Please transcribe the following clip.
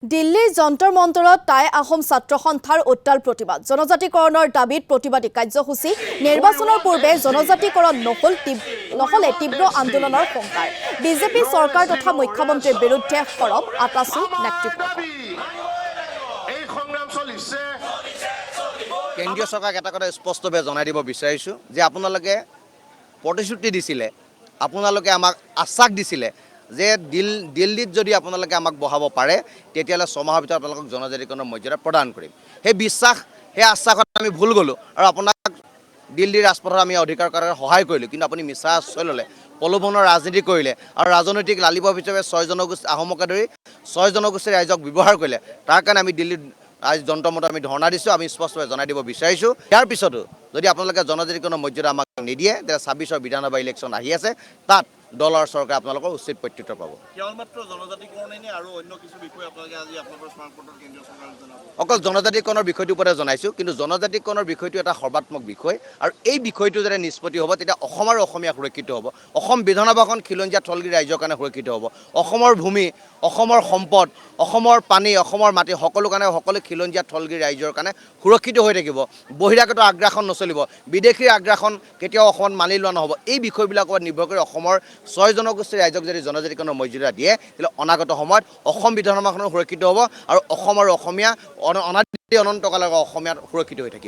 দিল্লীৰ যন্তৰ মন্তৰত টাই আহোম ছাত্ৰ সন্থাৰ উত্তাল প্ৰতিবাদ জনজাতিকৰণৰ দাবীত প্ৰতিবাদী কাৰ্যসূচী নিৰ্বাচনৰ পূৰ্বে জনজাতিকৰণ নহলে তীব্ৰ আন্দোলনৰ সংকাৰ বিজেপি চৰকাৰ তথা মুখ্যমন্ত্ৰীৰ বিৰুদ্ধে সৰব আটাচু নেতৃত্ব কেন্দ্ৰীয় চৰকাৰক এটা কথা স্পষ্টভাৱে জনাই দিব বিচাৰিছোঁ যে আপোনালোকে প্ৰতিশ্ৰুতি দিছিলে আপোনালোকে আমাক আশ্বাস দিছিলে যে দিল্লীত যদি আপোনালোকে আমাক বহাব পাৰে তেতিয়াহ'লে ছমাহৰ ভিতৰত আপোনালোকক জনজাতিকৰণৰ মৰ্যাদা প্ৰদান কৰিম সেই বিশ্বাস সেই আশ্বাসত আমি ভুল গ'লোঁ আৰু আপোনাক দিল্লীৰ ৰাজপথত আমি অধিকাৰ কৰাৰ সহায় কৰিলোঁ কিন্তু আপুনি মিছা আশ্ৰয় ল'লে প্ৰলোভনৰ ৰাজনীতি কৰিলে আৰু ৰাজনৈতিক লালিপপ হিচাপে 6 জনগোষ্ঠী আহোমকে ধৰি 6 জনগোষ্ঠীৰ ৰাইজক ব্যৱহাৰ কৰিলে তাৰ কাৰণে আমি দিল্লীত আজি যন্ত্ৰ মত আমি ধৰ্ণা দিছোঁ আমি স্পষ্টভাৱে জনাই দিব বিচাৰিছোঁ ইয়াৰ পিছতো যদি আপোনালোকে জনজাতিকৰণৰ মৰ্যাদা আমাক নিদিয়ে তেতিয়া 26ৰ বিধানসভা ইলেকশ্যন আহি আছে তাত দলৰ চৰকাৰে আপোনালোকৰ উচিত প্ৰত্যুত্তৰ পাব অকল জনজাতিকৰণৰ বিষয়টোৰ ওপৰতে জনাইছোঁ কিন্তু জনজাতিকৰণৰ বিষয়টো এটা সৰ্বাত্মক বিষয় আৰু এই বিষয়টো যদি নিষ্পত্তি হ'ব তেতিয়া অসম আৰু অসমীয়া সুৰক্ষিত হ'ব অসম বিধানসভাখন খিলঞ্জীয়া থলগিৰি ৰাইজৰ কাৰণে সুৰক্ষিত হ'ব অসমৰ ভূমি অসমৰ সম্পদ অসমৰ পানী অসমৰ মাটি সকলো কাৰণে সকলো খিলঞ্জীয়া থলগিৰি ৰাইজৰ কাৰণে সুৰক্ষিত হৈ থাকিব বহিৰাগত আগ্ৰাসন নচলিব বিদেশীৰ আগ্ৰাসন কেতিয়াও অসমত মানি লোৱা নহ'ব এই বিষয়বিলাকৰ ওপৰত নিৰ্ভৰ কৰি অসমৰ 6 জনগোষ্ঠীৰ ৰাইজক যদি জনজাতিকৰণৰ মৰ্যাদা দিয়ে তেতিয়াহ'লে অনাগত সময়ত অসম বিধানসভাখনো সুৰক্ষিত হ'ব আৰু অসম আৰু অসমীয়া অনাদি অনন্তকাললৈকে অসমীয়া সুৰক্ষিত হৈ থাকিব